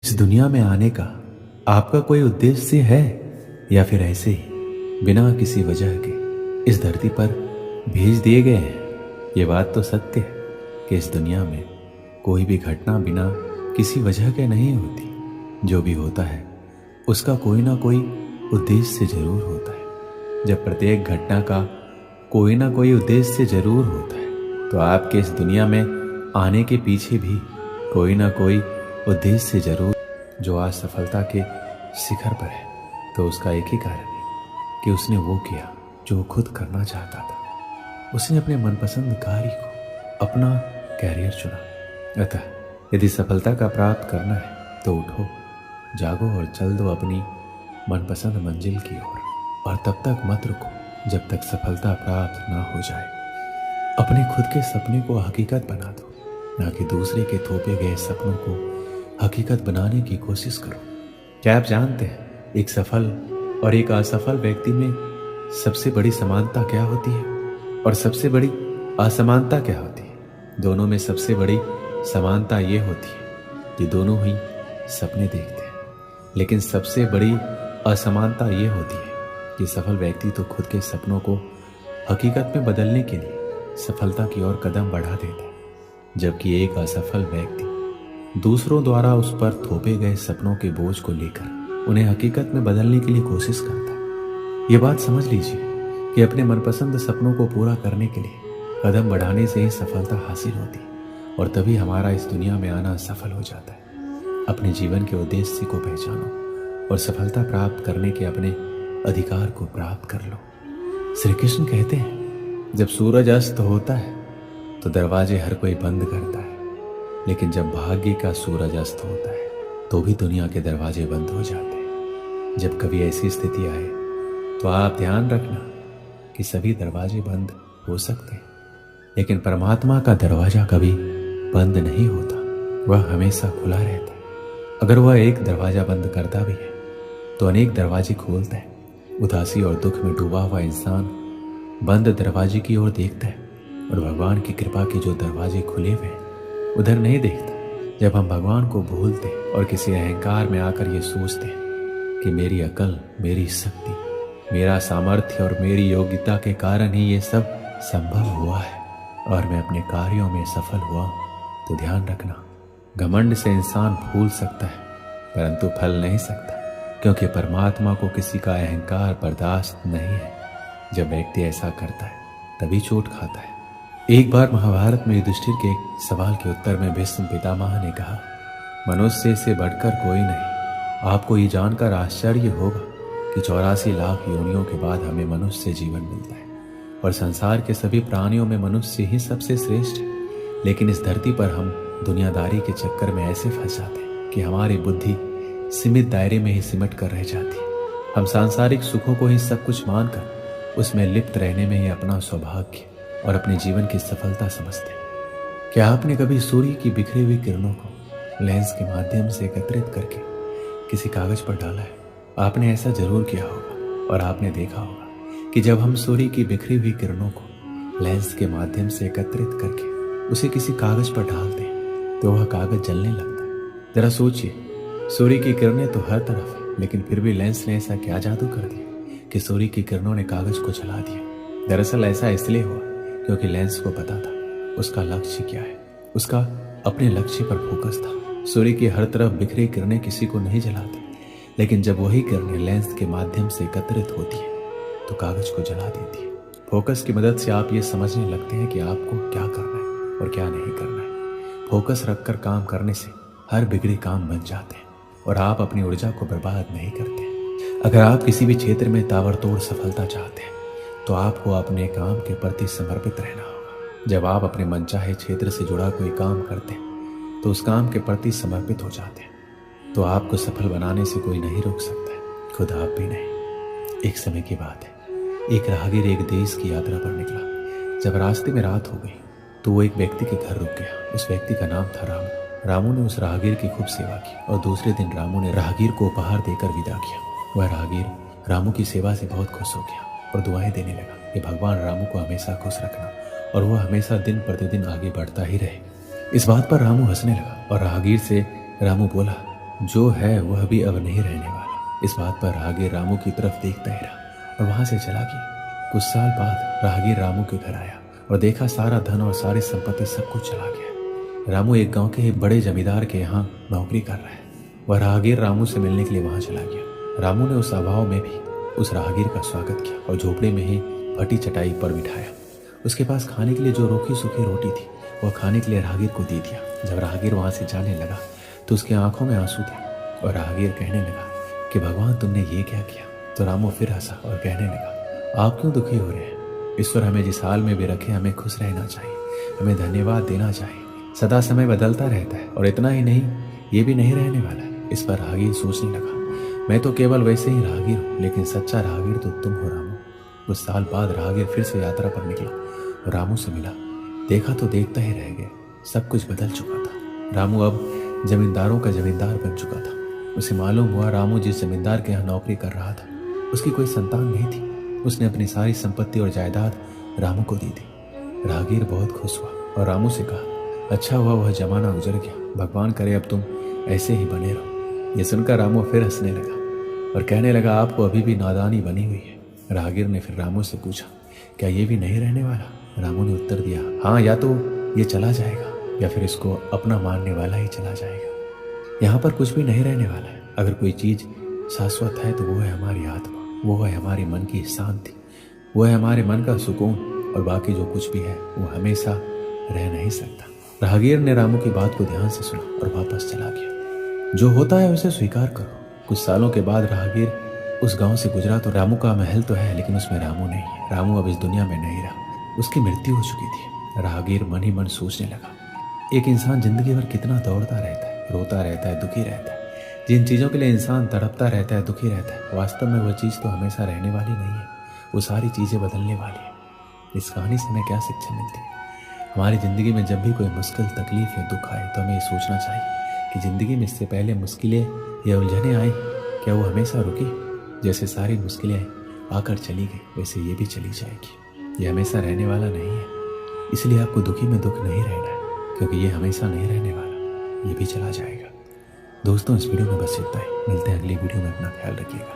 इस दुनिया में आने का आपका कोई उद्देश्य है या फिर ऐसे ही बिना किसी वजह के इस धरती पर भेज दिए गए हैं? ये बात तो सत्य है कि इस दुनिया में कोई भी घटना बिना किसी वजह के नहीं होती। जो भी होता है उसका कोई ना कोई उद्देश्य जरूर होता है। जब प्रत्येक घटना का कोई ना कोई उद्देश्य जरूर होता है तो आपके इस दुनिया में आने के पीछे भी कोई ना कोई उद्देश्य जरूर। जो आज सफलता के शिखर पर है तो उसका एक ही कारण है कि उसने वो किया जो खुद करना चाहता था। उसने अपने मनपसंद कार्य को अपना कैरियर चुना। अतः यदि सफलता का प्राप्त करना है तो उठो, जागो और चल दो अपनी मनपसंद मंजिल की ओर। और तब तक मत रुको जब तक सफलता प्राप्त ना हो जाए। अपने खुद के सपने को हकीकत बना दो, ना कि दूसरे के थोपे गए सपनों को हकीकत बनाने की कोशिश करो। क्या आप जानते हैं एक सफल और एक असफल व्यक्ति में सबसे बड़ी समानता क्या होती है और सबसे बड़ी असमानता क्या होती है? दोनों में सबसे बड़ी समानता ये होती है कि दोनों ही सपने देखते हैं, लेकिन सबसे बड़ी असमानता ये होती है कि सफल व्यक्ति तो खुद के सपनों को हकीकत में बदलने के लिए सफलता की ओर कदम बढ़ा देता है, जबकि एक असफल व्यक्ति दूसरों द्वारा उस पर थोपे गए सपनों के बोझ को लेकर उन्हें हकीकत में बदलने के लिए कोशिश करता है। ये बात समझ लीजिए कि अपने मनपसंद सपनों को पूरा करने के लिए कदम बढ़ाने से ही सफलता हासिल होती है और तभी हमारा इस दुनिया में आना सफल हो जाता है। अपने जीवन के उद्देश्य को पहचानो और सफलता प्राप्त करने के अपने अधिकार को प्राप्त कर लो। श्री कृष्ण कहते हैं जब सूरज अस्त होता है तो दरवाजे हर कोई बंद करता है, लेकिन जब भाग्य का सूरज अस्त होता है तो भी दुनिया के दरवाजे बंद हो जाते हैं। जब कभी ऐसी स्थिति आए तो आप ध्यान रखना कि सभी दरवाजे बंद हो सकते हैं, लेकिन परमात्मा का दरवाजा कभी बंद नहीं होता, वह हमेशा खुला रहता है। अगर वह एक दरवाजा बंद करता भी है तो अनेक दरवाजे खोलता है। उदासी और दुख में डूबा हुआ इंसान बंद दरवाजे की ओर देखता है और भगवान की कृपा के जो दरवाजे खुले हुए हैं उधर नहीं देखता। जब हम भगवान को भूलते और किसी अहंकार में आकर ये सोचते हैं कि मेरी अकल, मेरी शक्ति, मेरा सामर्थ्य और मेरी योग्यता के कारण ही ये सब संभव हुआ है और मैं अपने कार्यों में सफल हुआ, तो ध्यान रखना घमंड से इंसान फूल सकता है परंतु फल नहीं सकता, क्योंकि परमात्मा को किसी का अहंकार बर्दाश्त नहीं है। जब व्यक्ति ऐसा करता है तभी चोट खाता है। एक बार महाभारत में युधिष्ठिर के एक सवाल के उत्तर में भीष्म पितामह ने कहा, मनुष्य से बढ़कर कोई नहीं। आपको ये जानकर आश्चर्य होगा कि 84 लाख योनियों के बाद हमें मनुष्य से जीवन मिलता है और संसार के सभी प्राणियों में मनुष्य ही सबसे श्रेष्ठ है। लेकिन इस धरती पर हम दुनियादारी के चक्कर में ऐसे फंस जाते हैं कि हमारी बुद्धि सीमित दायरे में ही सिमट कर रह जाती है। हम सांसारिक सुखों को ही सब कुछ मानकर उसमें लिप्त रहने में ही अपना सौभाग्य और अपने जीवन की सफलता समझते हैं। क्या आपने कभी सूर्य की बिखरी हुई किरणों को लेंस के माध्यम से एकत्रित करके किसी कागज पर डाला है? आपने ऐसा जरूर किया होगा और आपने देखा होगा कि जब हम सूर्य की बिखरी हुई किरणों को लेंस के माध्यम से एकत्रित करके उसे किसी कागज पर डालते हैं तो वह कागज जलने लगता है। जरा सोचिए, सूर्य की किरणें तो हर तरफ है, लेकिन फिर भी लेंस ने ऐसा क्या जादू कर दिया कि सूर्य की किरणों ने कागज को जला दिया। दरअसल ऐसा इसलिए हुआ क्योंकि लेंस को पता था उसका लक्ष्य क्या है। उसका अपने लक्ष्य पर फोकस था। सूर्य की हर तरफ बिखरी किरणें किसी को नहीं जलाती, लेकिन जब वही किरणें लेंस के माध्यम से एकत्रित होती है तो कागज को जला देती है। फोकस की मदद से आप ये समझने लगते हैं कि आपको क्या करना है और क्या नहीं करना है। फोकस रखकर काम करने से हर बिगड़े काम बन जाते हैं और आप अपनी ऊर्जा को बर्बाद नहीं करते। अगर आप किसी भी क्षेत्र में ताबड़तोड़ सफलता चाहते हैं तो आपको अपने काम के प्रति समर्पित रहना होगा। जब आप अपने मनचाहे क्षेत्र से जुड़ा कोई काम करते हैं तो उस काम के प्रति समर्पित हो जाते हैं, तो आपको सफल बनाने से कोई नहीं रोक सकता है, खुद आप भी नहीं। एक समय की बात है, एक राहगीर एक देश की यात्रा पर निकला। जब रास्ते में रात हो गई तो वो एक व्यक्ति के घर रुक गया। उस व्यक्ति का नाम था रामू। रामू ने उस राहगीर की खूब सेवा की और दूसरे दिन रामू ने राहगीर को उपहार देकर विदा किया। वह राहगीर रामू की सेवा से बहुत खुश हो गया और दुआएं देने लगा कि भगवान रामू को हमेशा खुश रखना और वह हमेशा दिन प्रतिदिन आगे बढ़ता ही रहे। इस बात पर रामू हंसने लगा और राहगीर से रामू बोला, जो है वह भी अब नहीं रहने वाला। इस बात पर राहगीर रामू की तरफ देखता ही रहा और वहां से चला गया। कुछ साल बाद राहगीर रामू के घर आया और देखा सारा धन और सारी संपत्ति सब कुछ चला गया। रामू एक गांव के बड़े जमींदार के यहाँ नौकरी कर रहा है। वह राहगीर रामू से मिलने के लिए वहां चला गया। रामू ने उस अभाव में भी उस राहगीर का स्वागत किया और झोपड़े में ही फटी चटाई पर बिठाया। उसके पास खाने के लिए जो रूखी सूखी रोटी थी वह खाने के लिए राहगीर को दे दिया। जब राहगीर वहां से जाने लगा तो उसकी आंखों में आंसू थे और राहगीर कहने लगा कि भगवान तुमने ये क्या किया। तो रामू फिर हंसा और कहने लगा, आप क्यों दुखी हो रहे हैं? ईश्वर हमें जिस हाल में भी रखे हमें खुश रहना चाहिए, हमें धन्यवाद देना चाहिए। सदा समय बदलता रहता है और इतना ही नहीं, ये भी नहीं रहने वाला है। इस पर राहगीर सोचने लगा, मैं तो केवल वैसे ही राहगीर हूँ, लेकिन सच्चा राहगीर तो तुम हो रामू। कुछ साल बाद राहगीर फिर से यात्रा पर निकला और रामू से मिला। देखा तो देखता ही रह गया, सब कुछ बदल चुका था। रामू अब जमींदारों का जमींदार बन चुका था। उसे मालूम हुआ रामू जिस जमींदार के यहाँ नौकरी कर रहा था उसकी कोई संतान नहीं थी। उसने अपनी सारी संपत्ति और जायदाद रामू को दी थी। राहगीर बहुत खुश हुआ और रामू से कहा, अच्छा हुआ वह जमाना गुजर गया, भगवान करे अब तुम ऐसे ही बने रहो। ये सुनकर रामू फिर हंसने लगा और कहने लगा, आपको अभी भी नादानी बनी हुई है। राहगीर ने फिर रामू से पूछा, क्या ये भी नहीं रहने वाला? रामू ने उत्तर दिया, हाँ, या तो ये चला जाएगा या फिर इसको अपना मानने वाला ही चला जाएगा। यहाँ पर कुछ भी नहीं रहने वाला है। अगर कोई चीज शाश्वत है तो वो है हमारी आत्मा, वो है हमारे मन की शांति, वो है हमारे मन का सुकून, और बाकी जो कुछ भी है वो हमेशा रह नहीं सकता। राहगीर ने रामू की बात को ध्यान से सुना और वापस चला गया। जो होता है उसे स्वीकार करो। कुछ सालों के बाद राहगीर उस गांव से गुजरा तो रामू का महल तो है, लेकिन उसमें रामू नहीं है। रामू अब इस दुनिया में नहीं रहा, उसकी मृत्यु हो चुकी थी। राहगीर मन ही मन सोचने लगा, एक इंसान जिंदगी भर कितना दौड़ता रहता है, रोता रहता है, दुखी रहता है। जिन चीज़ों के लिए इंसान तड़पता रहता है, दुखी रहता है, वास्तव में वह चीज़ तो हमेशा रहने वाली नहीं है, वो सारी चीज़ें बदलने वाली है। इस कहानी से हमें क्या शिक्षा मिलती है? हमारी ज़िंदगी में जब भी कोई मुश्किल, तकलीफ या दुख आए तो हमें ये सोचना चाहिए कि ज़िंदगी में इससे पहले मुश्किलें या उलझनें आई, क्या वो हमेशा रुकी? जैसे सारी मुश्किलें आकर चली गई वैसे ये भी चली जाएगी। ये हमेशा रहने वाला नहीं है, इसलिए आपको दुखी में दुख नहीं रहना है, क्योंकि ये हमेशा नहीं रहने वाला, ये भी चला जाएगा। दोस्तों, इस वीडियो में बस इतना ही। मिलते हैं अगली वीडियो में। अपना ख्याल रखिएगा।